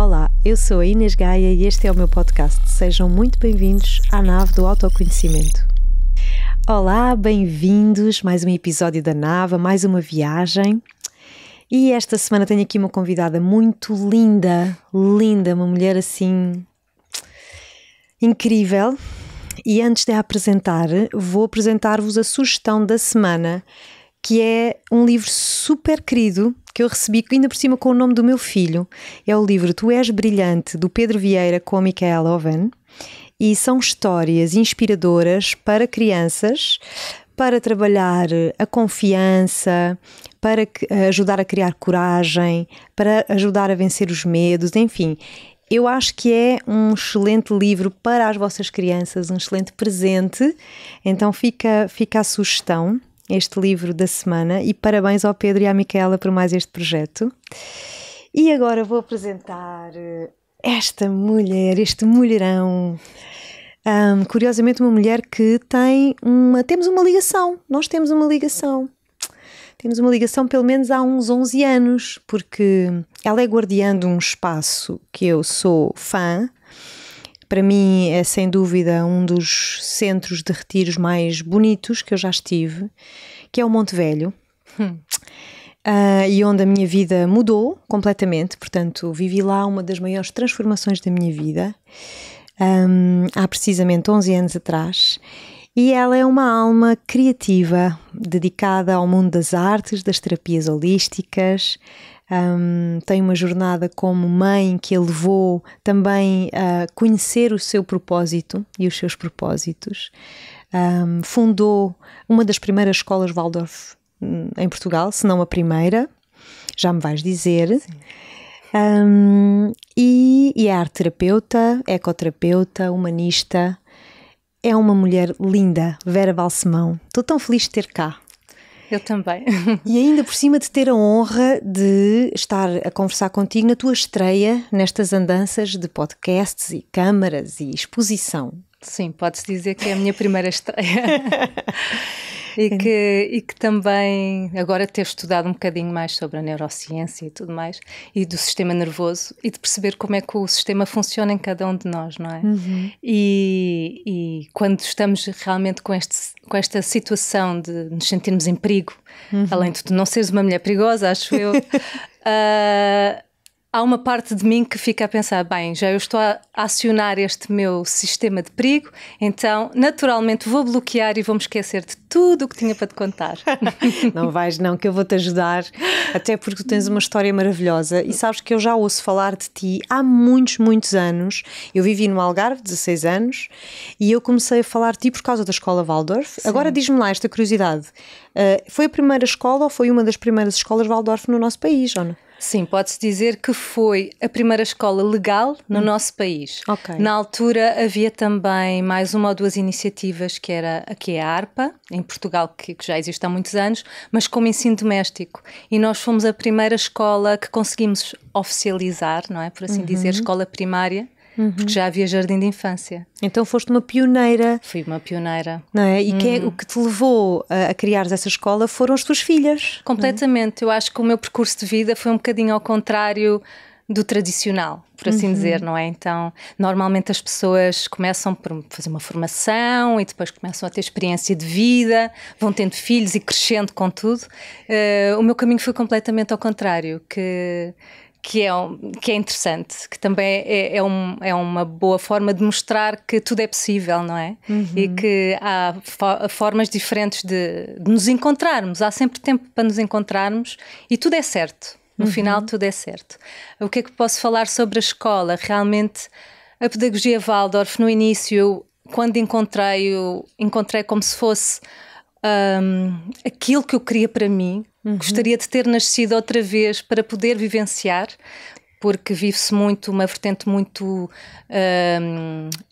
Olá, eu sou a Inês Gaia e este é o meu podcast. Sejam muito bem-vindos à nave do autoconhecimento. Olá, bem-vindos, mais um episódio da nave, mais uma viagem. E esta semana tenho aqui uma convidada muito linda, uma mulher assim incrível. E antes de a apresentar, vou apresentar-vos a sugestão da semana, que é um livro super querido que eu recebi, ainda por cima com o nome do meu filho. É o livro Tu És Brilhante, do Pedro Vieira, com a Micaela Oven. E são histórias inspiradoras para crianças, para trabalhar a confiança, para ajudar a criar coragem, para ajudar a vencer os medos, enfim. Eu acho que é um excelente livro para as vossas crianças, um excelente presente. Então fica a sugestão, este livro da semana, e parabéns ao Pedro e à Micaela por mais este projeto. E agora vou apresentar esta mulher, este mulherão. Curiosamente uma mulher que temos uma ligação, nós temos uma ligação. Temos uma ligação pelo menos há uns 11 anos, porque ela é guardiã de um espaço que eu sou fã. Para mim é sem dúvida um dos centros de retiros mais bonitos que eu já estive, que é o Monte Velho. E onde a minha vida mudou completamente, portanto vivi lá uma das maiores transformações da minha vida, há precisamente 11 anos atrás. E ela é uma alma criativa, dedicada ao mundo das artes, das terapias holísticas. Tem uma jornada como mãe que a levou também a conhecer o seu propósito e os seus propósitos. Fundou uma das primeiras escolas Waldorf em Portugal, se não a primeira, já me vais dizer. E é arte-terapeuta, ecoterapeuta, humanista. É uma mulher linda, Vera Balsemão. Estou tão feliz de ter cá. Eu também. E ainda por cima de ter a honra de estar a conversar contigo na tua estreia nestas andanças de podcasts e câmaras e exposição. Sim, pode-se dizer que é a minha primeira estreia. E que também agora ter estudado um bocadinho mais sobre a neurociência e tudo mais, e do sistema nervoso, e de perceber como é que o sistema funciona em cada um de nós, não é? Uhum. E quando estamos realmente com esta situação de nos sentirmos em perigo, além de tu não seres uma mulher perigosa, acho eu, há uma parte de mim que fica a pensar, bem, já eu estou a acionar este meu sistema de perigo, então naturalmente vou bloquear e vou-me esquecer de tudo o que tinha para te contar. Não vais não, que eu vou-te ajudar, até porque tu tens uma história maravilhosa e sabes que eu já ouço falar de ti há muitos anos. Eu vivi no Algarve 16 anos e eu comecei a falar de ti por causa da escola Waldorf. Sim. Agora diz-me lá esta curiosidade, foi a primeira escola ou foi uma das primeiras escolas Waldorf no nosso país, ou não? Sim, pode-se dizer que foi a primeira escola legal no nosso país. Okay. Na altura havia também mais uma ou duas iniciativas, que era aqui a ARPA, em Portugal, que já existe há muitos anos, mas como ensino doméstico. E nós fomos a primeira escola que conseguimos oficializar, não é? Por assim dizer, escola primária. Porque já havia jardim de infância. Então foste uma pioneira. Fui uma pioneira. Não é? E o que te levou a criares essa escola foram as tuas filhas. Completamente. Eu acho que o meu percurso de vida foi um bocadinho ao contrário do tradicional, por assim dizer, não é? Então, normalmente as pessoas começam por fazer uma formação e depois começam a ter experiência de vida, vão tendo filhos e crescendo com tudo. O meu caminho foi completamente ao contrário, que é interessante, que também é uma boa forma de mostrar que tudo é possível, não é? E que há formas diferentes de nos encontrarmos, há sempre tempo para nos encontrarmos e tudo é certo, no final tudo é certo. O que é que posso falar sobre a escola? Realmente a pedagogia Waldorf no início, quando encontrei como se fosse aquilo que eu queria para mim. Gostaria de ter nascido outra vez para poder vivenciar, porque vive-se muito, uma vertente muito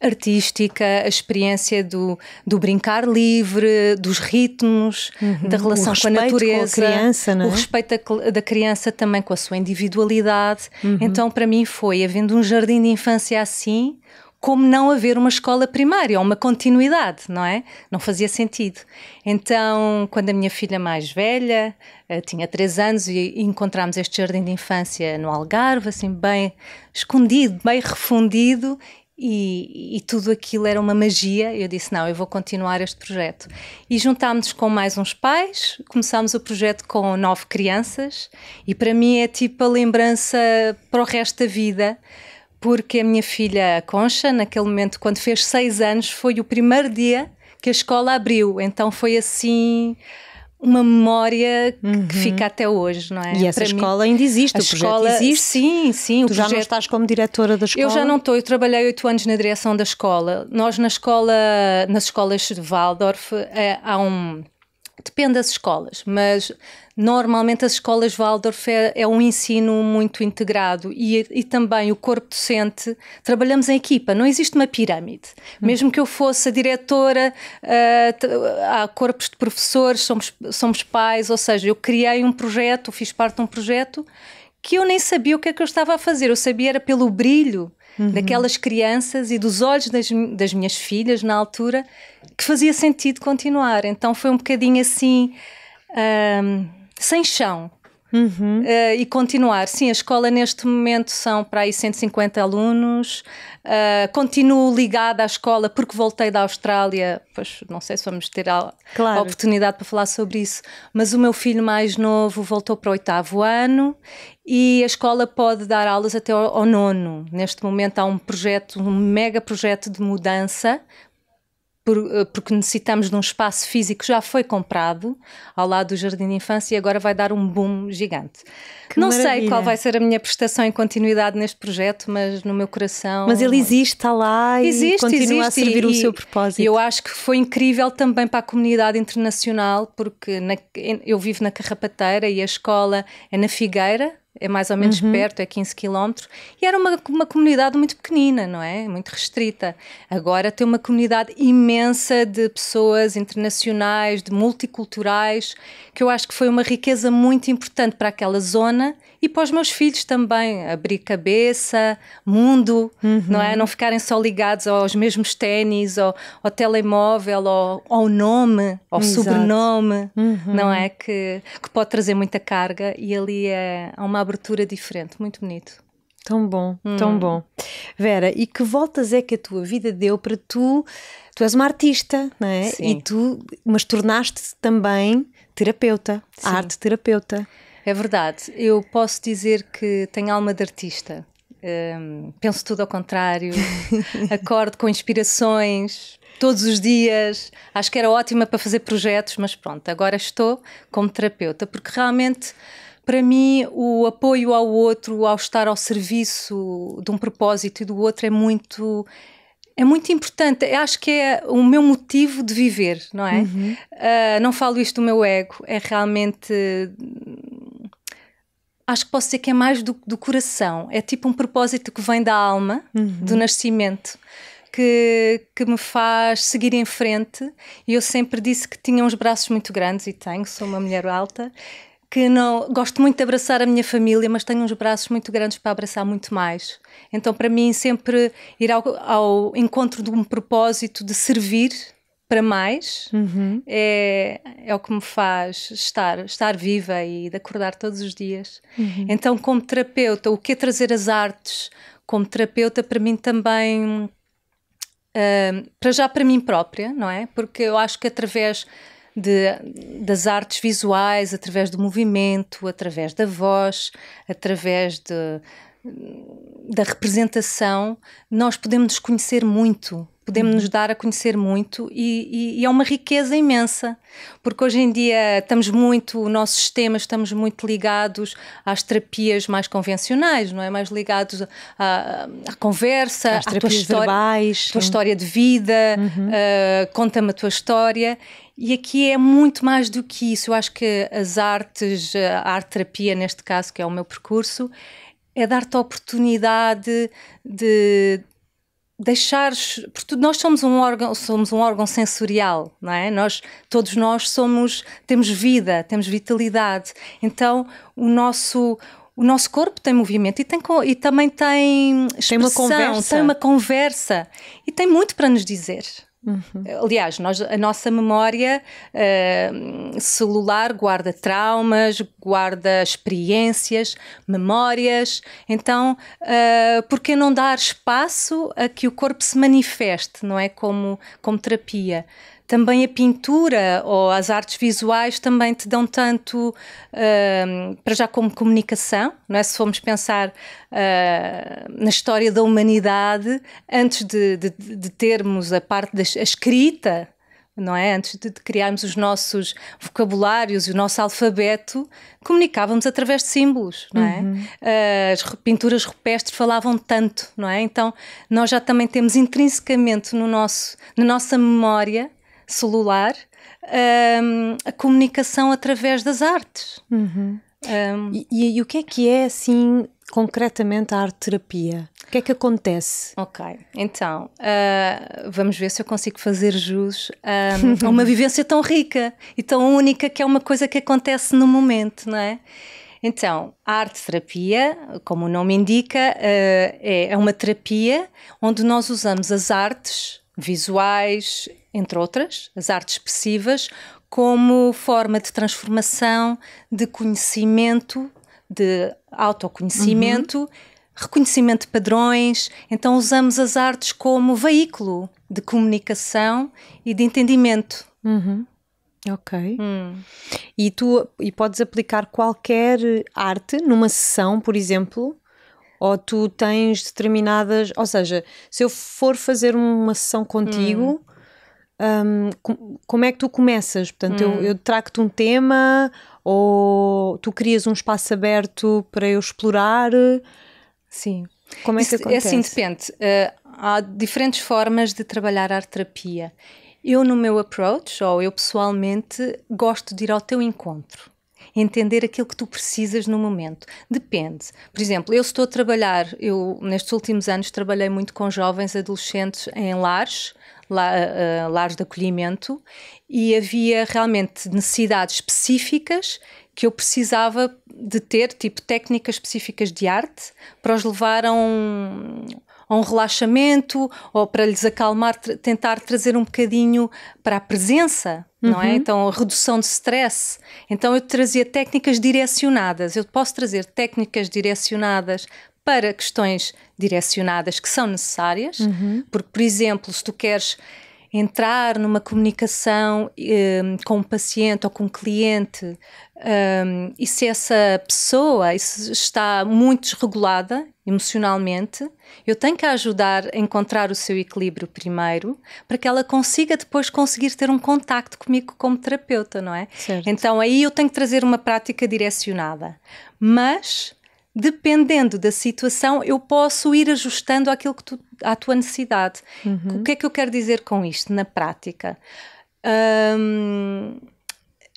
artística, a experiência do brincar livre, dos ritmos, da relação com a natureza, com a criança, não é? O respeito da criança também com a sua individualidade. Então, para mim foi, havendo um jardim de infância assim, como não haver uma escola primária ou uma continuidade, não é? Não fazia sentido. Então, quando a minha filha mais velha tinha 3 anos e encontramos este jardim de infância no Algarve, assim bem escondido, bem refundido, e tudo aquilo era uma magia, eu disse, não, eu vou continuar este projeto. E juntámos-nos com mais uns pais, começámos o projeto com 9 crianças, e para mim é tipo a lembrança para o resto da vida, porque a minha filha, a Concha, naquele momento, quando fez 6 anos, foi o primeiro dia que a escola abriu, então foi assim uma memória que fica até hoje, não é? E essa escola ainda existe, o projeto existe? Sim, sim. Tu já não estás como diretora da escola? Eu já não estou, eu trabalhei 8 anos na direção da escola. Nós nas escolas de Waldorf há depende das escolas, mas normalmente as escolas Waldorf é um ensino muito integrado e também o corpo docente, trabalhamos em equipa, não existe uma pirâmide. Mesmo que eu fosse a diretora, há corpos de professores, somos pais, ou seja, eu criei um projeto, fiz parte de um projeto que eu nem sabia o que é que eu estava a fazer, eu sabia era pelo brilho daquelas crianças e dos olhos das minhas filhas na altura que fazia sentido continuar. Então foi um bocadinho assim, sem chão. E continuar. Sim, a escola neste momento são para aí 150 alunos. Continuo ligada à escola porque voltei da Austrália, pois não sei se vamos ter a oportunidade para falar sobre isso, mas o meu filho mais novo voltou para o 8º ano e a escola pode dar aulas até ao 9º. Neste momento há um mega projeto de mudança, porque necessitamos de um espaço físico que já foi comprado ao lado do Jardim de Infância e agora vai dar um boom gigante. Não sei qual vai ser a minha prestação em continuidade neste projeto, mas no meu coração... Mas ele existe, está lá e continua a servir o seu propósito. E eu acho que foi incrível também para a comunidade internacional, porque eu vivo na Carrapateira e a escola é na Figueira, é mais ou menos perto, é 15 km, e era uma comunidade muito pequenina, não é? Muito restrita. Agora tem uma comunidade imensa de pessoas internacionais, de multiculturais, que eu acho que foi uma riqueza muito importante para aquela zona e para os meus filhos também, abrir cabeça, mundo, não é? Não ficarem só ligados aos mesmos ténis, ao telemóvel, ao nome, ao sobrenome, não é? Que pode trazer muita carga e ali há uma abertura diferente, muito bonito. Tão bom, tão bom. Vera, e que voltas é que a tua vida deu para tu és uma artista, não é? Sim. Mas tornaste-te também terapeuta, arte terapeuta. É verdade, eu posso dizer que tenho alma de artista, penso tudo ao contrário, acordo com inspirações todos os dias, acho que era ótima para fazer projetos, mas pronto, agora estou como terapeuta, porque realmente para mim o apoio ao outro, ao estar ao serviço de um propósito e do outro é muito importante, eu acho que é o meu motivo de viver, não é? Não falo isto do meu ego, é realmente... Acho que posso dizer que é mais do coração, é tipo um propósito que vem da alma, do nascimento, que me faz seguir em frente. E eu sempre disse que tinha uns braços muito grandes, e tenho, sou uma mulher alta, que não gosto muito de abraçar a minha família, mas tenho uns braços muito grandes para abraçar muito mais. Então para mim sempre ir ao encontro de um propósito de servir para mais é o que me faz estar viva e de acordar todos os dias. Então como terapeuta, o que é trazer as artes como terapeuta para mim também, para mim própria, não é? Porque eu acho que através das artes visuais, através do movimento, através da voz, através da representação, nós podemos nos conhecer muito, podemos nos dar a conhecer muito e é uma riqueza imensa, porque hoje em dia o nosso sistema estamos muito ligados às terapias mais convencionais, não é? Mais ligados à conversa, à tua história de vida, conta-me a tua história. E aqui é muito mais do que isso. Eu acho que as artes, a arte-terapia neste caso, que é o meu percurso, é dar-te a oportunidade de deixares... Porque nós somos um órgão sensorial, não é? Todos nós temos vida, temos vitalidade. Então, o nosso corpo tem movimento e também tem expressão, tem uma conversa e tem muito para nos dizer. Aliás, a nossa memória celular guarda traumas, guarda experiências, memórias. Então, por que não dar espaço a que o corpo se manifeste, não é? Como terapia. Também a pintura ou as artes visuais também te dão tanto, para já como comunicação, não é? Se formos pensar na história da humanidade, antes de termos a parte da escrita, não é? Antes de criarmos os nossos vocabulários e o nosso alfabeto, comunicávamos através de símbolos, não é? As pinturas rupestres falavam tanto, não é? Então, nós já também temos intrinsecamente na nossa memória celular a comunicação através das artes. E o que é assim concretamente a arte-terapia? O que é que acontece? Ok, então vamos ver se eu consigo fazer jus a uma vivência tão rica e tão única, que é uma coisa que acontece no momento, não é? Então, a arte-terapia, como o nome indica, é uma terapia onde nós usamos as artes visuais, entre outras, as artes expressivas, como forma de transformação, de conhecimento, de autoconhecimento, reconhecimento de padrões. Então usamos as artes como veículo de comunicação e de entendimento. Ok. E podes aplicar qualquer arte numa sessão, por exemplo, ou tu tens determinadas... Ou seja, se eu for fazer uma sessão contigo... como é que tu começas? Portanto, eu trago-te um tema ou tu crias um espaço aberto para eu explorar? Sim. Como é que acontece? Assim, depende. Há diferentes formas de trabalhar a arte-terapia. Eu, no meu approach, ou eu pessoalmente, gosto de ir ao teu encontro. Entender aquilo que tu precisas no momento. Depende. Por exemplo, eu estou a trabalhar, nestes últimos anos trabalhei muito com jovens adolescentes em lares de acolhimento, e havia realmente necessidades específicas que eu precisava de ter, tipo técnicas específicas de arte, para os levar a um relaxamento ou para lhes acalmar, tentar trazer um bocadinho para a presença, não é? Então, a redução de stress. Então, eu trazia técnicas direcionadas. Eu posso trazer técnicas direcionadas para questões direcionadas que são necessárias, porque, por exemplo, se tu queres entrar numa comunicação com um paciente ou com um cliente, e se essa pessoa está muito desregulada emocionalmente, eu tenho que a ajudar a encontrar o seu equilíbrio primeiro, para que ela consiga depois ter um contacto comigo como terapeuta, não é? Certo. Então aí eu tenho que trazer uma prática direcionada, mas dependendo da situação, eu posso ir ajustando à tua necessidade. O que é que eu quero dizer com isto na prática?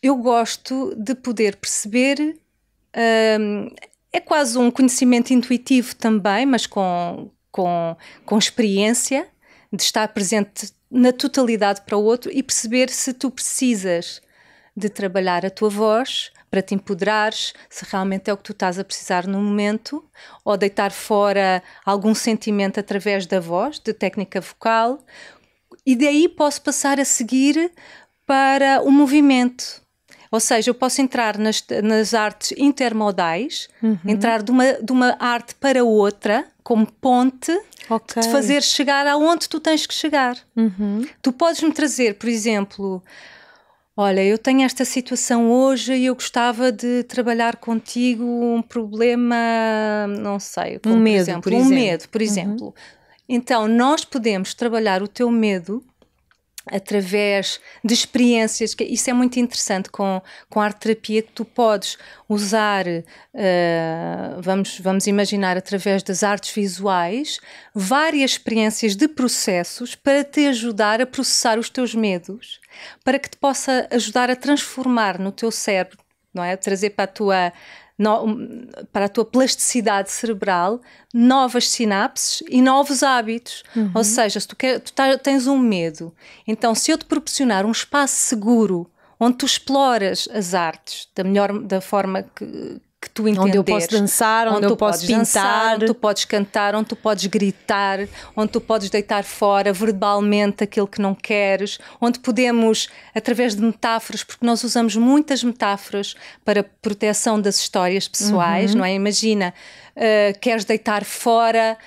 Eu gosto de poder perceber, é quase um conhecimento intuitivo também, mas com experiência, de estar presente na totalidade para o outro e perceber se tu precisas de trabalhar a tua voz para te empoderares, se realmente é o que tu estás a precisar no momento, ou deitar fora algum sentimento através da voz, de técnica vocal, e daí posso passar a seguir para o movimento. Ou seja, eu posso entrar nas artes intermodais, entrar de uma arte para outra, como ponte, de fazer chegar aonde tu tens que chegar. Tu podes-me trazer, por exemplo... Olha, eu tenho esta situação hoje e eu gostava de trabalhar contigo um problema, não sei, como, um medo, por exemplo. Então, nós podemos trabalhar o teu medo através de experiências, que isso é muito interessante com a arte-terapia, que tu podes usar, vamos imaginar, através das artes visuais, várias experiências de processos para te ajudar a processar os teus medos, para que te possa ajudar a transformar no teu cérebro, não é? Trazer para a tua plasticidade cerebral novas sinapses e novos hábitos. Ou seja, se tu tens um medo, então se eu te proporcionar um espaço seguro onde tu exploras as artes da forma que tu entenderes. Onde eu posso dançar, onde eu posso pintar. Onde tu podes cantar, onde tu podes gritar, onde tu podes deitar fora verbalmente aquilo que não queres, onde podemos, através de metáforas, porque nós usamos muitas metáforas para proteção das histórias pessoais, não é? Imagina, queres deitar fora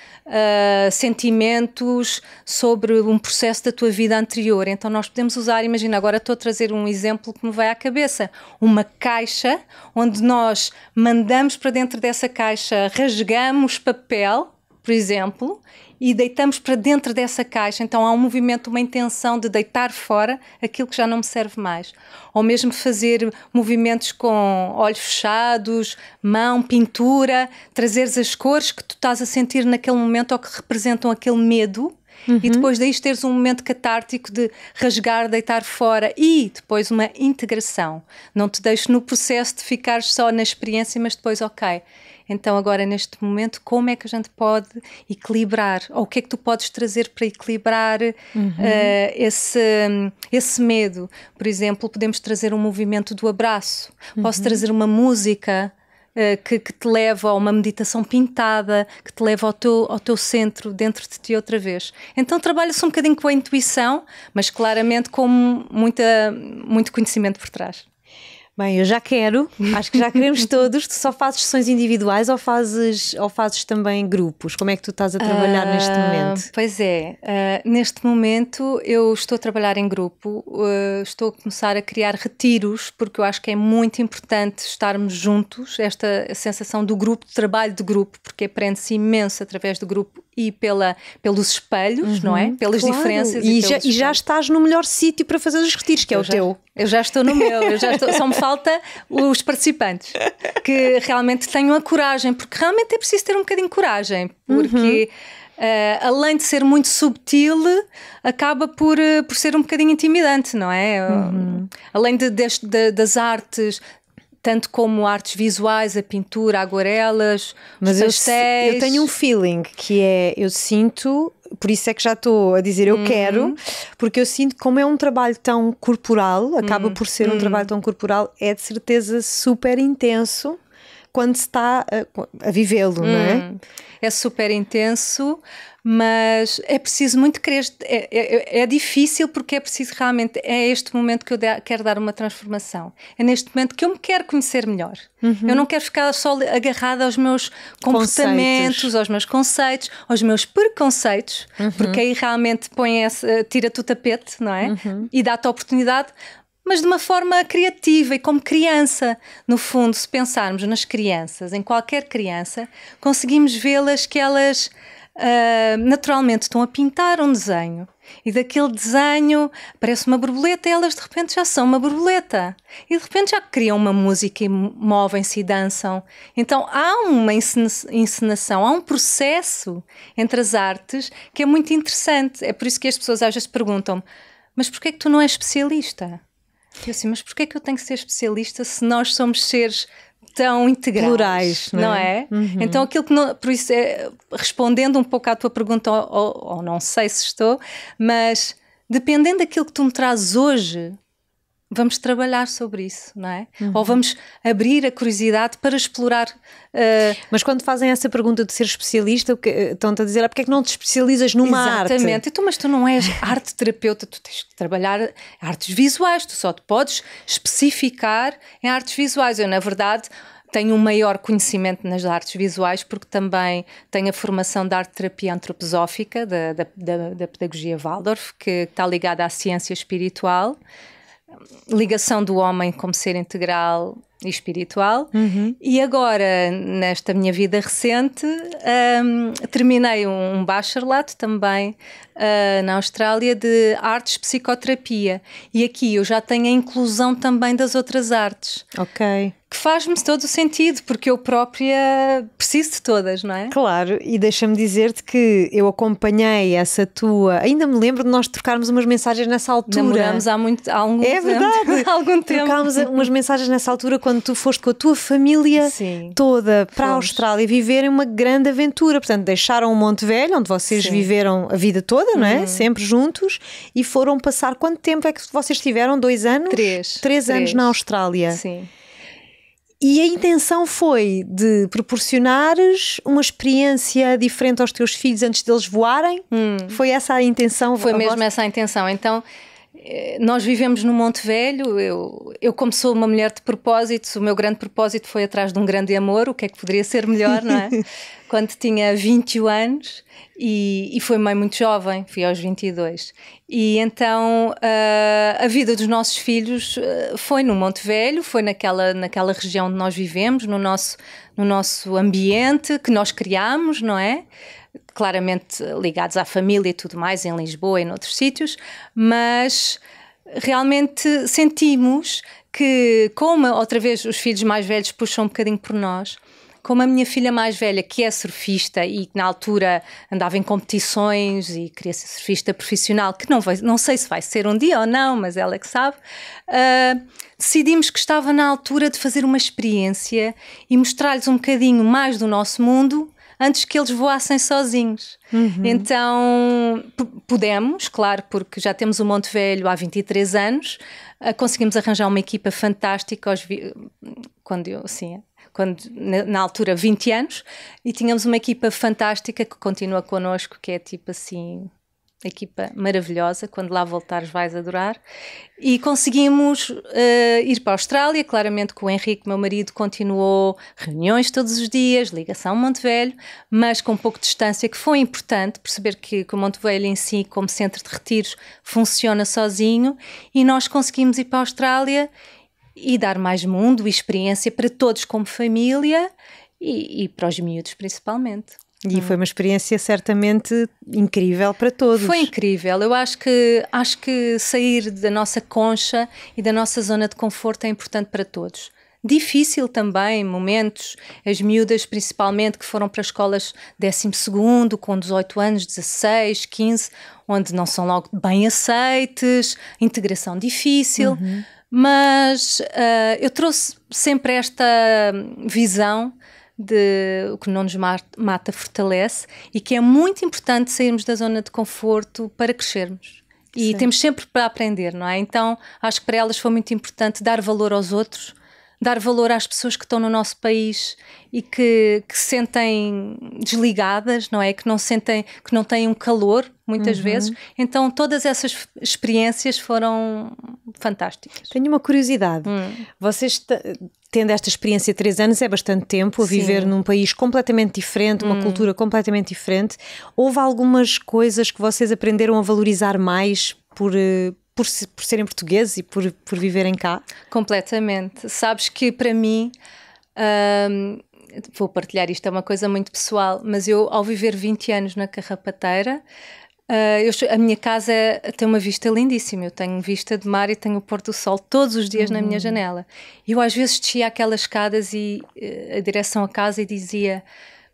sentimentos sobre um processo da tua vida anterior, então nós podemos usar, imagina, agora estou a trazer um exemplo que me vai à cabeça, uma caixa onde nós mandamos para dentro dessa caixa, rasgamos papel, por exemplo, e deitamos para dentro dessa caixa. Então há um movimento, uma intenção de deitar fora aquilo que já não me serve mais. Ou mesmo fazer movimentos com olhos fechados, mão, pintura, trazeres as cores que tu estás a sentir naquele momento ou que representam aquele medo. E depois daí teres um momento catártico de rasgar, deitar fora e depois uma integração. Não te deixes no processo de ficar só na experiência, mas depois, ok, então agora neste momento como é que a gente pode equilibrar? Ou o que é que tu podes trazer para equilibrar esse medo? Por exemplo, podemos trazer um movimento do abraço. Posso trazer uma música que te leva a uma meditação pintada, que te leva ao teu centro, dentro de ti outra vez. Então trabalha-se um bocadinho com a intuição, mas claramente com muito conhecimento por trás. Bem, eu já quero, acho que já queremos todos. Tu só fazes sessões individuais ou fazes também grupos? Como é que tu estás a trabalhar neste momento? Pois é, neste momento eu estou a trabalhar em grupo, estou a começar a criar retiros, porque eu acho que é muito importante estarmos juntos, esta sensação do grupo, do trabalho de grupo, porque aprende-se imenso através do grupo e pelos espelhos, não é? Pelas diferenças. E já estás no melhor sítio para fazer os retiros, que é o teu. Eu já estou no meu, só me falta os participantes que realmente tenham a coragem, porque realmente é preciso ter um bocadinho de coragem, porque além de ser muito subtil, acaba por ser um bocadinho intimidante, não é? Além das artes, tanto como artes visuais, a pintura, aguarelas, os pastéis. Eu tenho um feeling que eu sinto, por isso é que já estou a dizer eu quero, porque eu sinto como é um trabalho tão corporal, acaba por ser um trabalho tão corporal, é de certeza super intenso quando se está a vivê-lo, não é? É super intenso, mas é preciso muito querer, é difícil porque é preciso realmente, é este momento que eu quero dar uma transformação, é neste momento que eu me quero conhecer melhor, eu não quero ficar só agarrada aos meus comportamentos, aos meus conceitos, aos meus preconceitos, porque aí realmente tira-te o tapete, não é? E dá-te a oportunidade, mas de uma forma criativa e como criança. No fundo, se pensarmos nas crianças, em qualquer criança, conseguimos vê-las que elas naturalmente estão a pintar um desenho e daquele desenho parece uma borboleta e elas de repente já são uma borboleta e de repente já criam uma música e movem-se e dançam. Então há uma encenação, há um processo entre as artes que é muito interessante. É por isso que as pessoas às vezes perguntam-me: mas porquê é que tu não és especialista? Eu assim, mas porquê é que eu tenho que ser especialista se nós somos seres tão integrais, plurais, não é? Então aquilo que não, por isso respondendo um pouco à tua pergunta, ou não sei se estou, mas dependendo daquilo que tu me trazes hoje, vamos trabalhar sobre isso, não é? Ou vamos abrir a curiosidade para explorar. Mas quando fazem essa pergunta de ser especialista, estão-te a dizer, porque é que não te especializas numa arte? Exatamente. Então, mas tu não és arte terapeuta, tu tens que trabalhar artes visuais, tu só te podes especificar em artes visuais. Eu, na verdade, tenho um maior conhecimento nas artes visuais porque também tenho a formação de arte-terapia antroposófica da pedagogia Waldorf, que está ligada à ciência espiritual, ligação do homem como ser integral e espiritual. E agora, nesta minha vida recente, terminei um bacharelato também na Austrália de artes psicoterapia, e aqui eu já tenho a inclusão também das outras artes. Ok. Que faz-me todo o sentido, porque eu própria preciso de todas, não é? Claro, e deixa-me dizer-te que eu acompanhei essa tua... Ainda me lembro de nós trocarmos umas mensagens nessa altura. Namoramos há algum tempo. É verdade! Algum tempo. Trocámos umas mensagens nessa altura quando tu foste com a tua família toda para a Austrália viverem uma grande aventura. Portanto, deixaram o Monte Velho, onde vocês viveram a vida toda, não é? Sempre juntos, e foram passar... Quanto tempo é que vocês tiveram? 2 anos? 3 anos na Austrália. Sim. E a intenção foi de proporcionares uma experiência diferente aos teus filhos antes deles voarem? Foi essa a intenção? Foi mesmo essa a intenção. Então, nós vivemos no Monte Velho. Eu, como sou uma mulher de propósitos, o meu grande propósito foi atrás de um grande amor. O que é que poderia ser melhor, não é? Quando tinha 21 anos e foi mãe muito jovem, fui aos 22. E então a vida dos nossos filhos foi no Monte Velho, foi naquela região onde nós vivemos, no nosso ambiente que nós criámos, não é? Claramente ligados à família e tudo mais, em Lisboa e noutros sítios, mas realmente sentimos que, como outra vez os filhos mais velhos puxam um bocadinho por nós, como a minha filha mais velha, que é surfista e que na altura andava em competições e queria ser surfista profissional, que não sei se vai ser um dia ou não, mas ela é que sabe, decidimos que estava na altura de fazer uma experiência e mostrar-lhes um bocadinho mais do nosso mundo antes que eles voassem sozinhos. Então pudemos, claro, porque já temos o Monte Velho há 23 anos, conseguimos arranjar uma equipa fantástica na altura 20 anos, e tínhamos uma equipa fantástica que continua connosco, que é tipo assim, equipa maravilhosa, quando lá voltares vais adorar, e conseguimos ir para a Austrália. Claramente que o Henrique, meu marido, continuou reuniões todos os dias, ligação Monte Velho, mas com um pouco de distância, que foi importante perceber que o Monte Velho em si, como centro de retiros, funciona sozinho, e nós conseguimos ir para a Austrália e dar mais mundo e experiência para todos como família e para os miúdos principalmente. E foi uma experiência certamente incrível para todos. Foi incrível. Eu acho que sair da nossa concha e da nossa zona de conforto é importante para todos. Difícil também, momentos, as miúdas principalmente que foram para escolas 12º, com 18 anos, 16, 15, onde não são logo bem aceites, integração difícil, mas eu trouxe sempre esta visão de o que não nos mata fortalece, e que é muito importante sairmos da zona de conforto para crescermos. E Sim. temos sempre para aprender, não é? Então acho que para elas foi muito importante dar valor aos outros, dar valor às pessoas que estão no nosso país e que se sentem desligadas, não é? Que não têm um calor, muitas vezes. Então todas essas experiências foram fantásticas. Tenho uma curiosidade. Vocês, tendo esta experiência de 3 anos, é bastante tempo a viver num país completamente diferente, uma cultura completamente diferente. Houve algumas coisas que vocês aprenderam a valorizar mais por serem portugueses e por viverem cá? Completamente. Sabes que para mim, vou partilhar isto, é uma coisa muito pessoal, mas eu, ao viver 20 anos na Carrapateira, a minha casa tem uma vista lindíssima. Eu tenho vista de mar e tenho o pôr do sol todos os dias na minha janela. Eu às vezes descia aquelas escadas a direção a casa e dizia: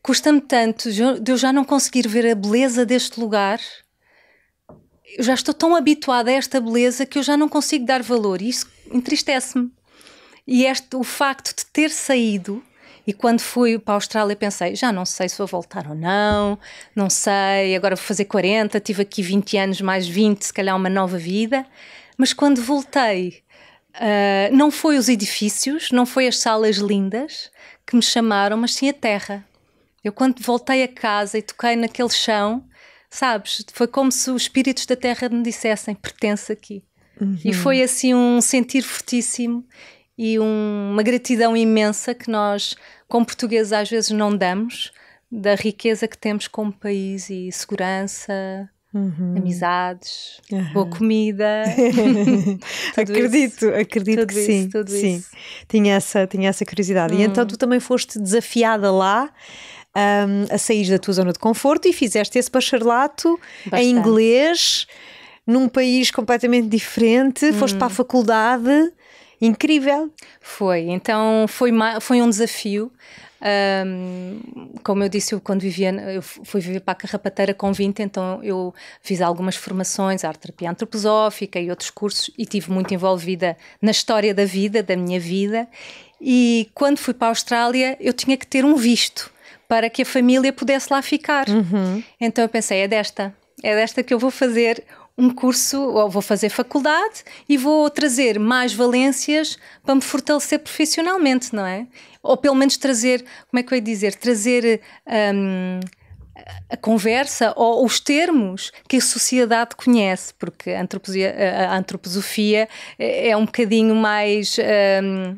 custa-me tanto de eu já não conseguir ver a beleza deste lugar. Eu já estou tão habituada a esta beleza que eu já não consigo dar valor, e isso entristece-me. E o facto de ter saído, e quando fui para a Austrália pensei, já não sei se vou voltar ou não sei, agora vou fazer 40, tive aqui 20 anos mais 20, se calhar uma nova vida. Mas quando voltei, não foi os edifícios, não foi as salas lindas que me chamaram, mas sim a terra. Eu quando voltei a casa e toquei naquele chão, sabes, foi como se os espíritos da terra me dissessem: pertence aqui. E foi assim um sentir fortíssimo e uma gratidão imensa que nós, como portugueses, às vezes não damos, da riqueza que temos como país, e segurança, amizades, boa comida. Acredito que sim. Tudo sim. isso. Tinha essa curiosidade. E então tu também foste desafiada lá a sair da tua zona de conforto e fizeste esse bacharelato em inglês, num país completamente diferente, foste para a faculdade. Incrível. Foi, então foi um desafio. Como eu disse, eu fui viver para a Carrapateira com 20, então eu fiz algumas formações, arte-terapia antroposófica e outros cursos, e estive muito envolvida na história da vida, da minha vida. E quando fui para a Austrália, eu tinha que ter um visto para que a família pudesse lá ficar. Então eu pensei, é desta que eu vou fazer um curso, ou vou fazer faculdade e vou trazer mais valências para me fortalecer profissionalmente, não é? Ou pelo menos trazer, como é que eu ia dizer? Trazer a conversa ou os termos que a sociedade conhece, porque a antroposofia é um bocadinho mais,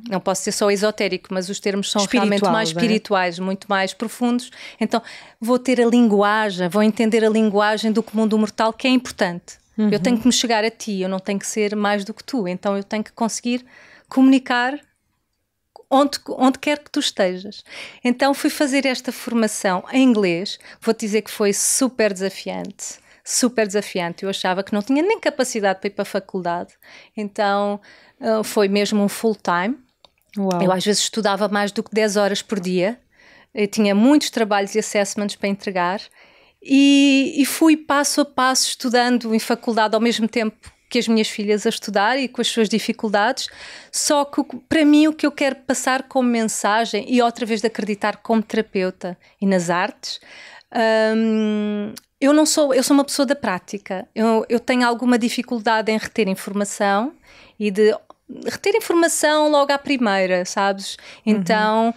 não posso ser só esotérico, mas os termos são realmente mais espirituais, muito mais profundos. Então vou ter a linguagem, vou entender a linguagem do comum do mortal, que é importante. Eu tenho que me chegar a ti, eu não tenho que ser mais do que tu, então eu tenho que conseguir comunicar onde quer que tu estejas. Então fui fazer esta formação em inglês, vou-te dizer que foi super desafiante, eu achava que não tinha nem capacidade para ir para a faculdade, então foi mesmo um full time. Uau. Eu às vezes estudava mais do que 10 horas por dia, eu tinha muitos trabalhos e assessments para entregar, e fui passo a passo estudando em faculdade ao mesmo tempo que as minhas filhas a estudar e com as suas dificuldades, só que para mim o que eu quero passar como mensagem, e outra vez de acreditar como terapeuta e nas artes, eu sou uma pessoa da prática, eu tenho alguma dificuldade em reter informação e de reter informação logo à primeira, sabes? Então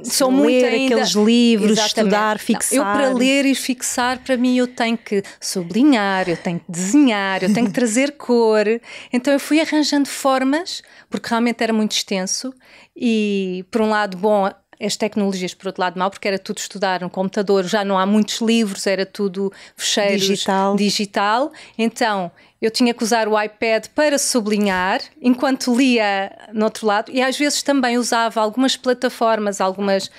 sou muito ainda... aqueles livros, Exatamente. estudar, fixar... Não, eu para ler e fixar, para mim eu tenho que sublinhar, eu tenho que desenhar, eu tenho que trazer cor. Então eu fui arranjando formas, porque realmente era muito extenso e por um lado bom... as tecnologias, por outro lado, mau, porque era tudo estudar no computador, já não há muitos livros, era tudo fecheiros, digital. Então, eu tinha que usar o iPad para sublinhar, enquanto lia no outro lado, e às vezes também usava algumas plataformas, algumas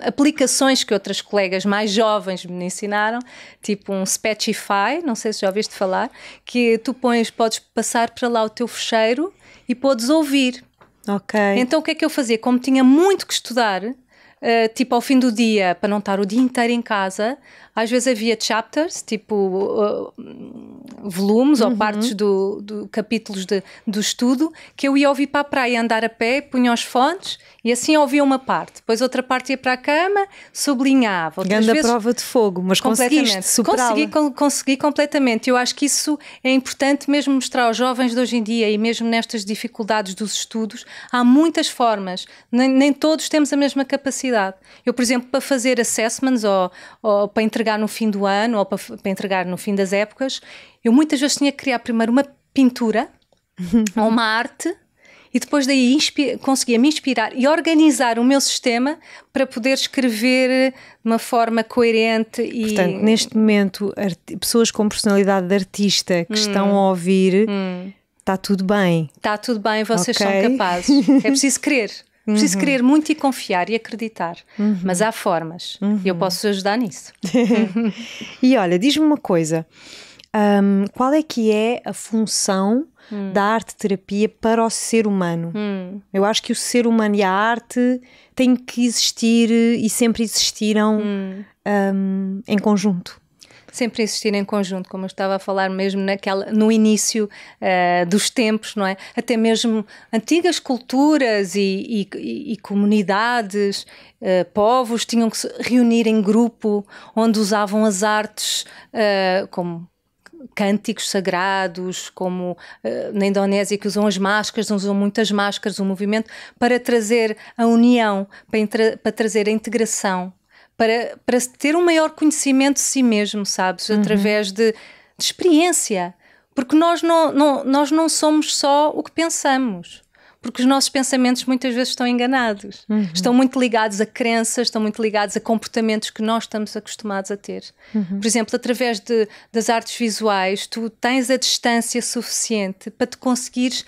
aplicações que outras colegas mais jovens me ensinaram, tipo um Speechify, não sei se já ouviste falar, que tu podes passar para lá o teu fecheiro e podes ouvir. Ok. Então o que é que eu fazia? Como tinha muito que estudar, tipo ao fim do dia, para não estar o dia inteiro em casa, às vezes havia chapters, tipo volumes ou partes do capítulos do estudo, que eu ia ouvir para a praia, andar a pé, punha os fones e assim ouvia uma parte. Depois outra parte ia para a cama, sublinhava. Grande vezes, prova de fogo, mas conseguiste superá-la. Consegui completamente. Eu acho que isso é importante mesmo mostrar aos jovens de hoje em dia e mesmo nestas dificuldades dos estudos, há muitas formas. Nem todos temos a mesma capacidade. Eu, por exemplo, para fazer assessments ou para entregar no fim do ano ou para entregar no fim das épocas, eu muitas vezes tinha que criar primeiro uma pintura ou uma arte e depois daí conseguia me inspirar e organizar o meu sistema para poder escrever de uma forma coerente. Portanto, neste momento, pessoas com personalidade de artista que estão a ouvir, está tudo bem. Está tudo bem, vocês são capazes. É preciso querer. Preciso querer muito e confiar e acreditar. Mas há formas. E eu posso ajudar nisso. E olha, diz-me uma coisa. Qual é que é a função da arte-terapia para o ser humano? Eu acho que o ser humano e a arte têm que existir e sempre existiram em conjunto. Sempre existir em conjunto, como eu estava a falar mesmo no início dos tempos, não é? Até mesmo antigas culturas e comunidades, povos tinham que se reunir em grupo, onde usavam as artes como cânticos sagrados, como na Indonésia que usam as máscaras, usam muitas máscaras, o movimento, para trazer a união, para trazer a integração. Para ter um maior conhecimento de si mesmo, sabes? Através de experiência. Porque nós não somos só o que pensamos. Porque os nossos pensamentos muitas vezes estão enganados. Estão muito ligados a crenças, estão muito ligados a comportamentos que nós estamos acostumados a ter. Por exemplo, através das artes visuais, tu tens a distância suficiente para conseguires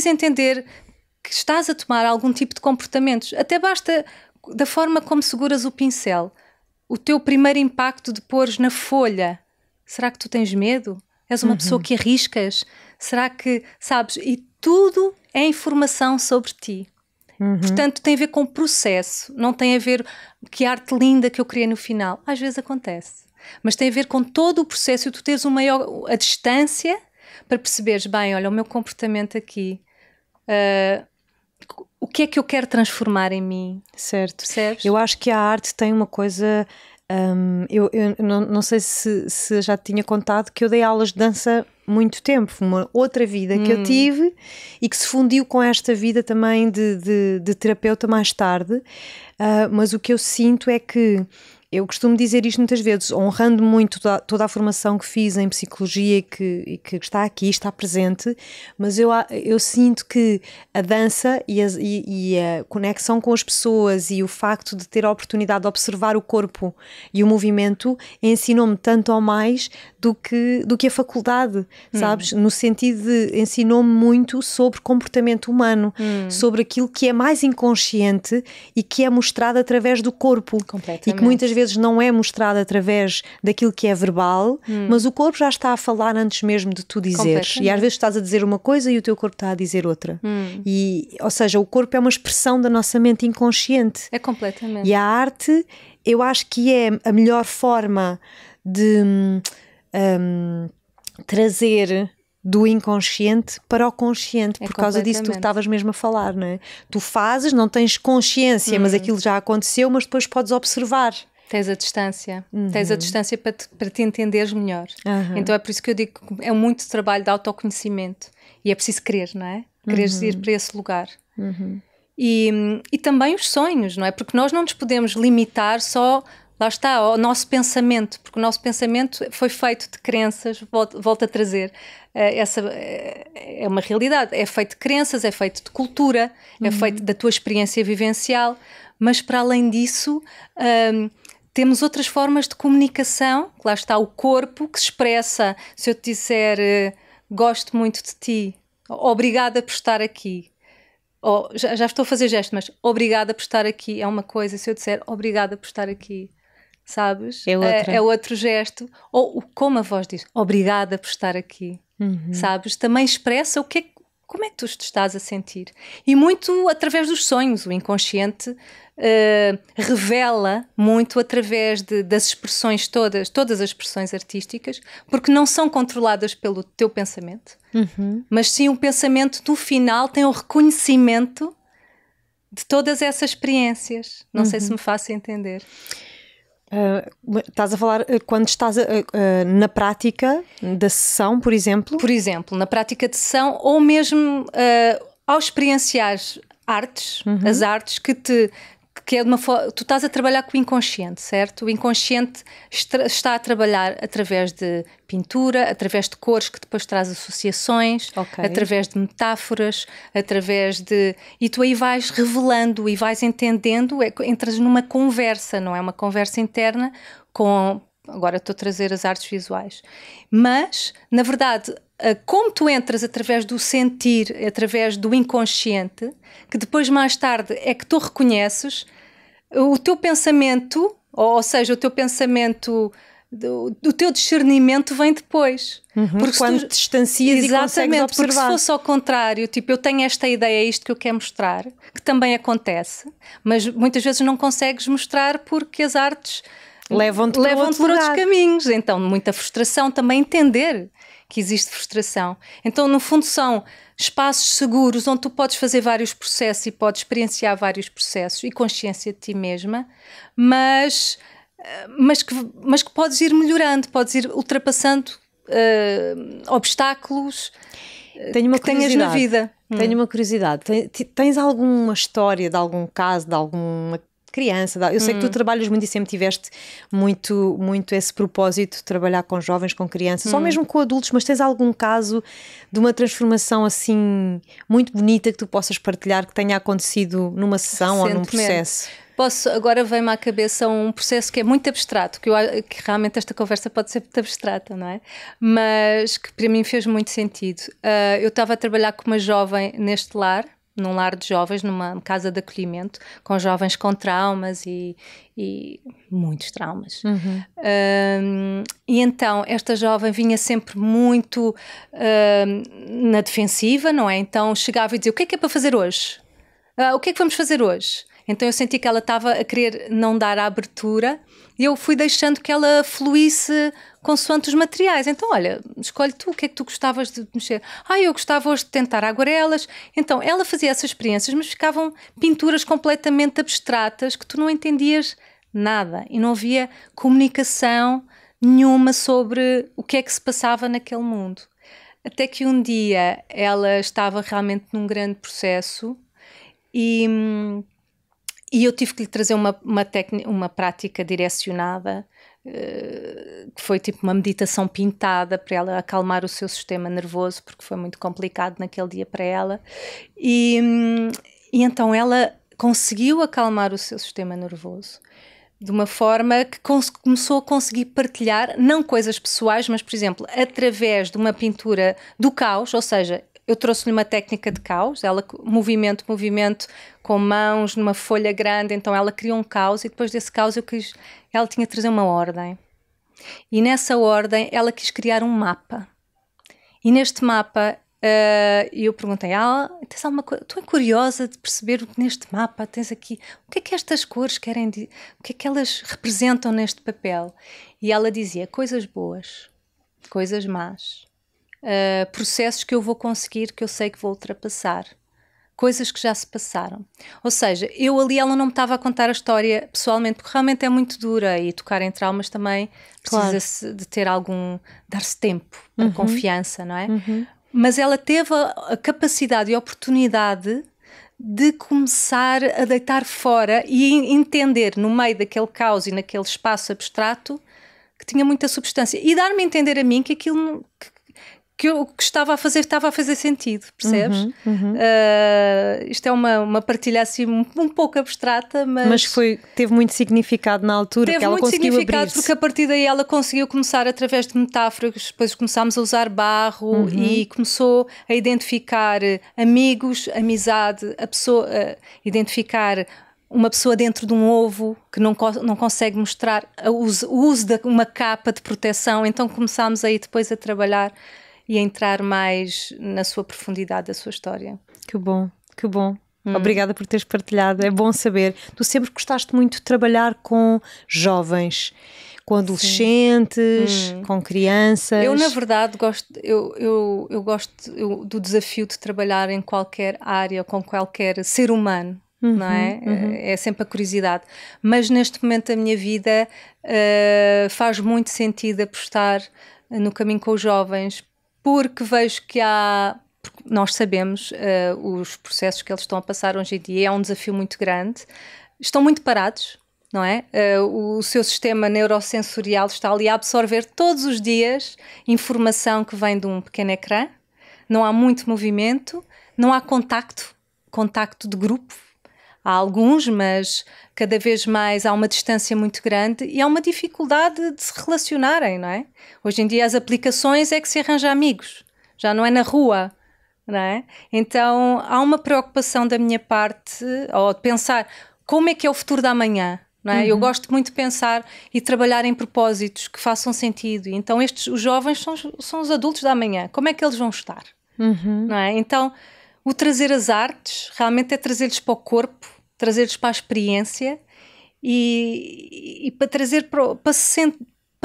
entender que estás a tomar algum tipo de comportamentos. Até basta... da forma como seguras o pincel, o teu primeiro impacto de pôres na folha. Será que tu tens medo? És uma pessoa que arriscas? Será que, sabes? E tudo é informação sobre ti. Portanto, tem a ver com o processo. Não tem a ver que arte linda que eu criei no final. Às vezes acontece. Mas tem a ver com todo o processo e tu teres a distância para perceberes, bem, olha, o meu comportamento aqui... o que é que eu quero transformar em mim? Certo. Percebes? Eu acho que a arte tem uma coisa Eu não sei se já te tinha contado que eu dei aulas de dança muito tempo, uma outra vida que eu tive e que se fundiu com esta vida também de terapeuta mais tarde, mas o que eu sinto é que eu costumo dizer isto muitas vezes, honrando muito toda a formação que fiz em psicologia e que está aqui, está presente, mas eu sinto que a dança e a conexão com as pessoas e o facto de ter a oportunidade de observar o corpo e o movimento ensinou-me tanto ou mais do que a faculdade, sabes? No sentido de ensinou-me muito sobre comportamento humano, sobre aquilo que é mais inconsciente e que é mostrado através do corpo. E que muitas vezes não é mostrado através daquilo que é verbal, mas o corpo já está a falar antes mesmo de tu dizeres. E às vezes estás a dizer uma coisa e o teu corpo está a dizer outra. Ou seja, o corpo é uma expressão da nossa mente inconsciente. É completamente. E a arte, eu acho que é a melhor forma de trazer do inconsciente para o consciente, por causa disso que tu estavas mesmo a falar, não é? Tu fazes, não tens consciência, mas aquilo já aconteceu, mas depois podes observar. Tens a distância, para te entenderes melhor. Então é por isso que eu digo que é muito trabalho de autoconhecimento e é preciso querer, não é? Quereres ir para esse lugar. E também os sonhos, não é? Porque nós não nos podemos limitar só, lá está, ao nosso pensamento, porque o nosso pensamento foi feito de crenças, volto a trazer, essa é uma realidade, é feito de crenças, é feito de cultura, é feito da tua experiência vivencial, mas para além disso temos outras formas de comunicação, lá está o corpo que se expressa, se eu te disser gosto muito de ti, obrigada por estar aqui. Já estou a fazer gesto, mas obrigada por estar aqui é uma coisa, se eu disser obrigada por estar aqui, sabes? É outro gesto. Ou como a voz diz, obrigada por estar aqui, sabes? Também expressa como é que tu te estás a sentir. E muito através dos sonhos, o inconsciente revela muito através das expressões todas as expressões artísticas, porque não são controladas pelo teu pensamento, mas sim o pensamento no final tem o reconhecimento de todas essas experiências. Não sei se me faço entender. Estás a falar quando estás na prática da sessão, por exemplo? Por exemplo, na prática de sessão ou mesmo ao experienciar artes, as artes que é de uma forma, tu estás a trabalhar com o inconsciente, certo? O inconsciente está a trabalhar através de pintura, através de cores que depois traz associações, através de metáforas, e tu aí vais revelando e vais entendendo, entras numa conversa, não é uma conversa interna agora estou a trazer as artes visuais, mas na verdade como tu entras através do sentir, através do inconsciente, que depois mais tarde é que tu reconheces, o teu pensamento, ou seja, o teu pensamento, o teu discernimento vem depois. Porque quando te distancias e consegues observar. Porque se fosse ao contrário, tipo, eu tenho esta ideia, é isto que eu quero mostrar, que também acontece, mas muitas vezes não consegues mostrar porque as artes levam-te por outros caminhos. Então, muita frustração, também entender que existe frustração. Então, no fundo, são espaços seguros onde tu podes fazer vários processos e podes experienciar vários processos e consciência de ti mesma, mas que podes ir melhorando, podes ir ultrapassando obstáculos que tenhas na vida. Tenho uma curiosidade. Tens alguma história de algum caso, de alguma criança? Eu sei que tu trabalhas muito e sempre tiveste muito esse propósito de trabalhar com jovens, com crianças, ou mesmo com adultos, mas tens algum caso de uma transformação assim muito bonita que tu possas partilhar, que tenha acontecido numa sessão ou num processo? Agora vem-me à cabeça um processo que é muito abstrato, que realmente esta conversa pode ser muito abstrata, não é? Mas que para mim fez muito sentido. Eu estava a trabalhar com uma jovem num lar de jovens, numa casa de acolhimento, com jovens com traumas e muitos traumas. E então esta jovem vinha sempre muito na defensiva, não é? Então chegava e dizia, o que é para fazer hoje? O que é que vamos fazer hoje? Então eu senti que ela estava a querer não dar a abertura e eu fui deixando que ela fluísse consoante os materiais. Então, olha, escolhe tu, o que é que tu gostavas de mexer? Eu gostava hoje de tentar aguarelas. Então, ela fazia essas experiências, mas ficavam pinturas completamente abstratas que tu não entendias nada. E não havia comunicação nenhuma sobre o que é que se passava naquele mundo. Até que um dia ela estava realmente num grande processo e eu tive que lhe trazer uma prática direcionada, que foi tipo uma meditação pintada para ela acalmar o seu sistema nervoso, porque foi muito complicado naquele dia para ela. E então ela conseguiu acalmar o seu sistema nervoso de uma forma que começou a conseguir partilhar, não coisas pessoais, mas, por exemplo, através de uma pintura do caos, ou seja, eu trouxe-lhe uma técnica de caos, ela movimento com mãos numa folha grande, então ela criou um caos e depois desse caos ela tinha de trazer uma ordem. E nessa ordem ela quis criar um mapa. E neste mapa eu perguntei, tens alguma coisa? Tu é curiosa de perceber o que neste mapa tens aqui? O que é que estas cores querem dizer? O que é que elas representam neste papel? E ela dizia coisas boas, coisas más, processos que eu vou conseguir, que eu sei que vou ultrapassar, coisas que já se passaram. Ou seja, ela não me estava a contar a história pessoalmente, porque realmente é muito dura e tocar em traumas também precisa-se de ter dar-se tempo para confiança, não é? Mas ela teve a capacidade e a oportunidade de começar a deitar fora e entender no meio daquele caos e naquele espaço abstrato que tinha muita substância e dar-me a entender a mim que aquilo que eu estava a fazer sentido, percebes? Isto é uma partilha assim um pouco abstrata, mas teve muito significado na altura, que ela conseguiu abrir-se. Teve muito significado porque a partir daí ela conseguiu começar através de metáforas, depois começámos a usar barro e começou a identificar amigos, amizade, identificar uma pessoa dentro de um ovo que não consegue mostrar o uso de uma capa de proteção, então começámos aí depois a trabalhar e a entrar mais na sua profundidade da sua história. Que bom, que bom. Obrigada por teres partilhado, é bom saber. Tu sempre gostaste muito de trabalhar com jovens, com adolescentes, com crianças. Eu, na verdade, gosto do desafio de trabalhar em qualquer área, com qualquer ser humano. Não é? É sempre a curiosidade. Mas neste momento da minha vida faz muito sentido apostar no caminho com os jovens, porque vejo que nós sabemos os processos que eles estão a passar hoje em dia, é um desafio muito grande, estão muito parados, não é? O seu sistema neurosensorial está ali a absorver todos os dias informação que vem de um pequeno ecrã, não há muito movimento, não há contacto de grupo. Há alguns, mas cada vez mais há uma distância muito grande e há uma dificuldade de se relacionarem, não é? Hoje em dia as aplicações é que se arranja amigos, já não é na rua, não é? Então há uma preocupação da minha parte, ou de pensar como é que é o futuro da amanhã, não é? Eu gosto muito de pensar e trabalhar em propósitos que façam sentido. E então os jovens são os adultos da amanhã, como é que eles vão estar? Não é? Então o trazer as artes realmente é trazê-los para o corpo, trazê-los para a experiência e para trazer para se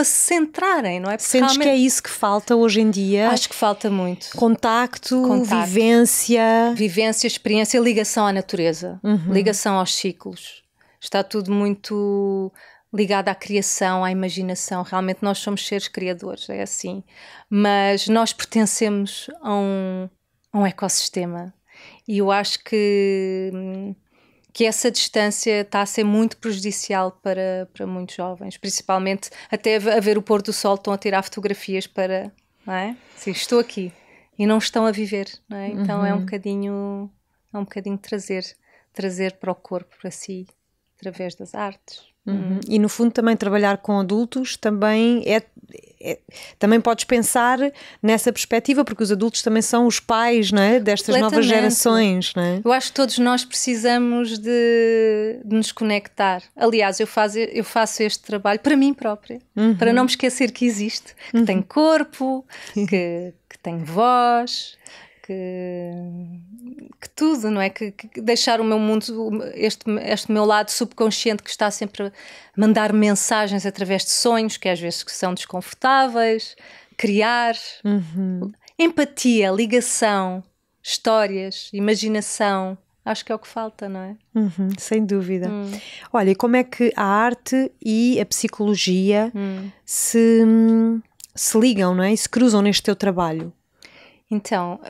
centrarem, não é? Porque sentes que é isso que falta hoje em dia? Acho que falta muito. Contacto. Vivência. Vivência, experiência, ligação à natureza, ligação aos ciclos. Está tudo muito ligado à criação, à imaginação. Realmente nós somos seres criadores, é assim. Mas nós pertencemos a um ecossistema e eu acho que essa distância está a ser muito prejudicial para muitos jovens, principalmente até a ver o pôr do sol, estão a tirar fotografias para, não é? Sim, estou aqui e não estão a viver, não é? Então é um bocadinho trazer para o corpo, para si, através das artes. E no fundo também trabalhar com adultos também também podes pensar nessa perspectiva, porque os adultos também são os pais, não é? Destas novas gerações, não é? Eu acho que todos nós precisamos de nos conectar. Aliás, eu faço este trabalho para mim própria, para não me esquecer que existe, que tem corpo, que tem voz, que tudo, não é? Que deixar o meu mundo, este meu lado subconsciente que está sempre a mandar mensagens através de sonhos, que às vezes são desconfortáveis, criar empatia, ligação, histórias, imaginação, acho que é o que falta, não é? Sem dúvida. Olha, e como é que a arte e a psicologia se ligam, não é? E se cruzam neste teu trabalho? Então,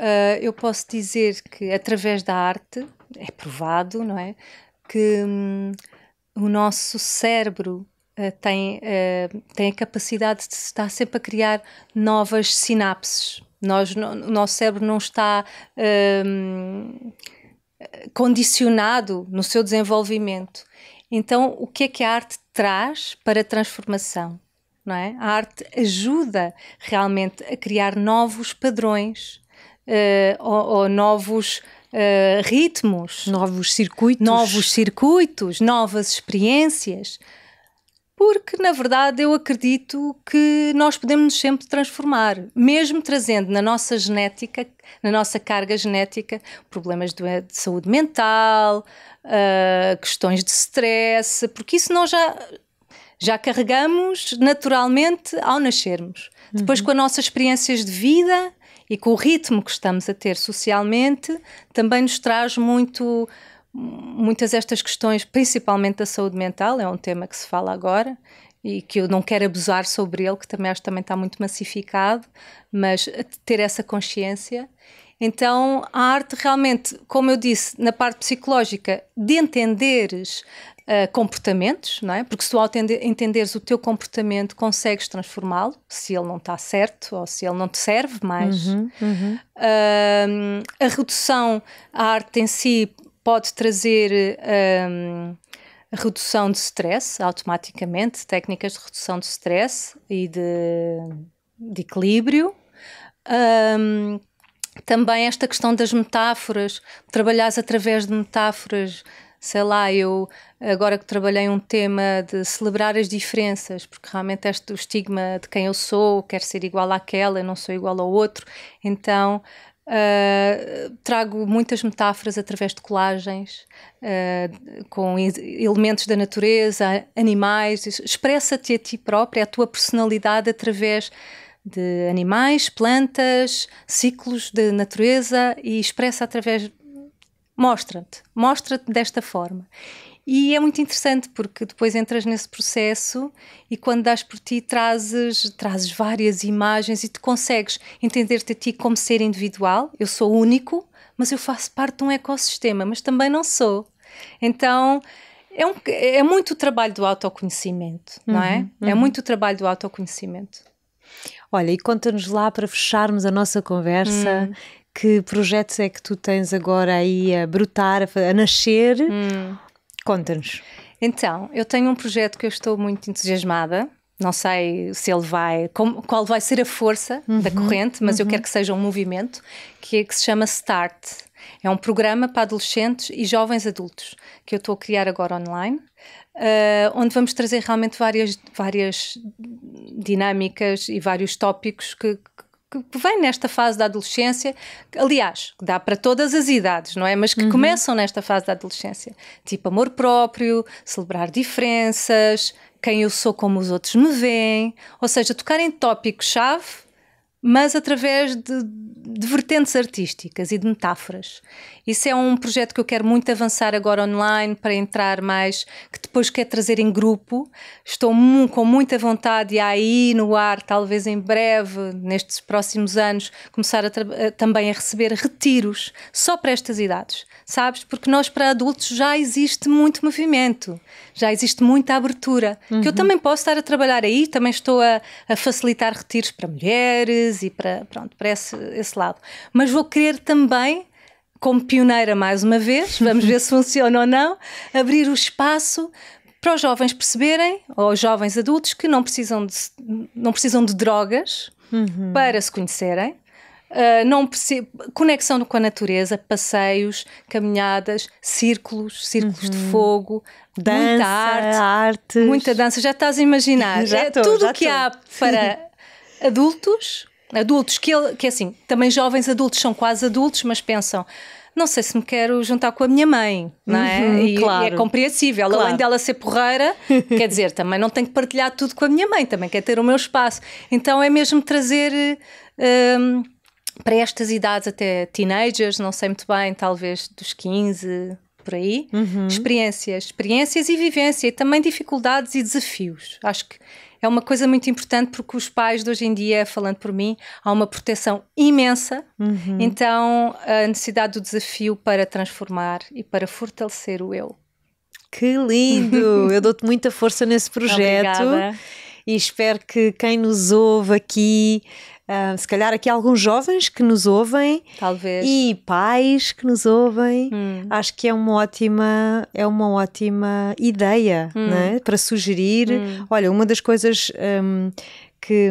eu posso dizer que através da arte, é provado, não é? Que o nosso cérebro tem a capacidade de estar sempre a criar novas sinapses. O nosso cérebro não está condicionado no seu desenvolvimento. Então, o que é que a arte traz para a transformação? Não é? A arte ajuda realmente a criar novos padrões ou novos ritmos. Novos circuitos. Novas experiências. Porque, na verdade, eu acredito que nós podemos nos sempre transformar, mesmo trazendo na nossa genética, na nossa carga genética, problemas de saúde mental, questões de stress, porque isso nós já carregamos naturalmente ao nascermos. Depois, com as nossas experiências de vida e com o ritmo que estamos a ter socialmente, também nos traz muitas destas questões, principalmente da saúde mental, é um tema que se fala agora e que eu não quero abusar sobre ele, que também acho que também está muito massificado, mas ter essa consciência. Então, a arte realmente, como eu disse, na parte psicológica, de entenderes comportamentos, não é? Porque se tu ao entenderes o teu comportamento consegues transformá-lo, se ele não está certo ou se ele não te serve mais. A redução, a arte em si pode trazer a redução de stress automaticamente, técnicas de redução de stress e de equilíbrio. Também esta questão das metáforas, trabalhares através de metáforas. Sei lá, eu agora que trabalhei um tema de celebrar as diferenças, porque realmente o estigma de quem eu sou, quero ser igual àquela, eu não sou igual ao outro, então trago muitas metáforas através de colagens, com elementos da natureza, animais, expressa-te a ti própria, a tua personalidade através de animais, plantas, ciclos de natureza e expressa através... Mostra-te desta forma. E é muito interessante porque depois entras nesse processo e quando dás por ti trazes várias imagens e tu consegues entender-te a ti como ser individual. Eu sou único, mas eu faço parte de um ecossistema, mas também não sou. Então é muito o trabalho do autoconhecimento, não é? É muito o trabalho do autoconhecimento. Olha, e conta-nos lá para fecharmos a nossa conversa... Que projetos é que tu tens agora aí a brotar, a nascer? Conta-nos. Então, eu tenho um projeto que eu estou muito entusiasmada. Não sei se ele qual vai ser a força da corrente, mas eu quero que seja um movimento que se chama START. É um programa para adolescentes e jovens adultos que eu estou a criar agora online, onde vamos trazer realmente várias dinâmicas e vários tópicos que vem nesta fase da adolescência, aliás, que dá para todas as idades, não é? Mas que começam nesta fase da adolescência. Tipo amor próprio, celebrar diferenças, quem eu sou como os outros me veem, ou seja, tocar em tópicos-chave, mas através de vertentes artísticas e de metáforas. Isso é um projeto que eu quero muito avançar agora online para entrar mais, que depois quero trazer em grupo. Estou com muita vontade e aí no ar, talvez em breve, nestes próximos anos, começar também a receber retiros só para estas idades, sabes? Porque nós para adultos já existe muito movimento, já existe muita abertura, que eu também posso estar a trabalhar aí, também estou a facilitar retiros para mulheres e para esse lado. Mas vou querer também, como pioneira mais uma vez, vamos ver se funciona ou não, abrir o espaço para os jovens perceberem, ou os jovens adultos, que não precisam de drogas para se conhecerem, conexão com a natureza, passeios, caminhadas, círculos de fogo, dança, muita dança, já estás a imaginar, tudo o que há para adultos que assim, também jovens adultos são quase adultos, mas pensam, não sei se me quero juntar com a minha mãe, não é? Claro. E é compreensível, claro. Além dela ser porreira, quer dizer, também não tenho que partilhar tudo com a minha mãe, também quer ter o meu espaço. Então é mesmo trazer para estas idades, até teenagers, não sei muito bem, talvez dos 15, por aí, experiências e vivência, e também dificuldades e desafios. Acho que é uma coisa muito importante, porque os pais de hoje em dia, falando por mim, há uma proteção imensa, então a necessidade do desafio para transformar e para fortalecer o eu. Que lindo! Eu dou-te muita força nesse projeto. Obrigada. E espero que quem nos ouve aqui, se calhar aqui há alguns jovens que nos ouvem, talvez, e pais que nos ouvem, acho que é uma ótima ideia, né? Para sugerir. Olha, uma das coisas que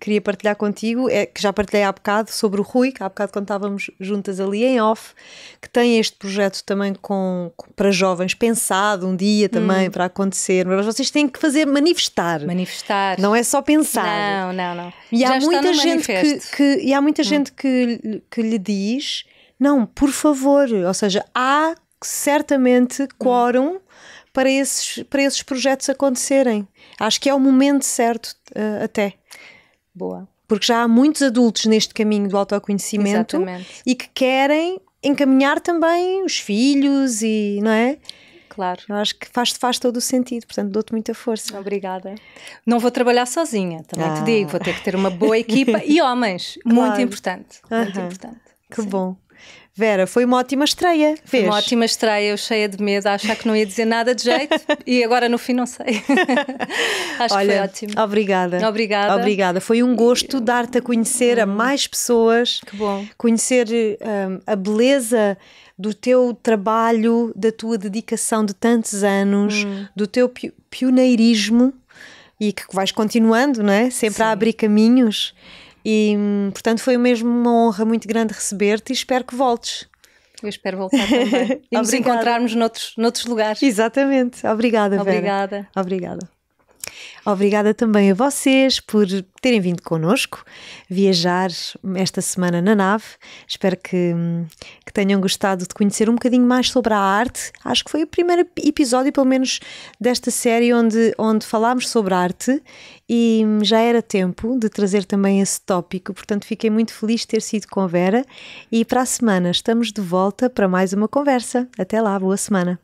queria partilhar contigo, é que já partilhei há bocado sobre o Rui, que há bocado quando estávamos juntas ali em off, que tem este projeto também para jovens, pensado um dia também para acontecer, mas vocês têm que fazer manifestar, não é só pensar. Não. E já há muita gente que lhe diz, não, por favor, ou seja, há certamente quórum para esses projetos acontecerem. Acho que é o momento certo até. Boa. Porque já há muitos adultos neste caminho do autoconhecimento. Exatamente. E que querem encaminhar também os filhos e, não é? Claro. Eu acho que faz todo o sentido, portanto dou-te muita força. Obrigada. Não vou trabalhar sozinha, também te digo, vou ter que ter uma boa equipa e homens, claro. Muito importante. Que bom. Vera, foi uma ótima estreia. Foi uma ótima estreia, eu cheia de medo, a achar que não ia dizer nada de jeito e agora no fim não sei. Acho que foi ótimo. Obrigada. Foi um gosto dar-te a conhecer a mais pessoas. Que bom. Conhecer a beleza do teu trabalho, da tua dedicação de tantos anos, do teu pioneirismo e que vais continuando, não é? Sempre a abrir caminhos. E, portanto, foi mesmo uma honra muito grande receber-te e espero que voltes. Eu espero voltar também. E nos encontrarmos noutros lugares. Exatamente. Obrigada, Vera. Obrigada também a vocês por terem vindo connosco viajar esta semana na nave. Espero que tenham gostado de conhecer um bocadinho mais sobre a arte. Acho que foi o primeiro episódio, pelo menos, desta série onde falámos sobre arte e já era tempo de trazer também esse tópico. Portanto, fiquei muito feliz de ter sido com a Vera e para a semana estamos de volta para mais uma conversa. Até lá, boa semana.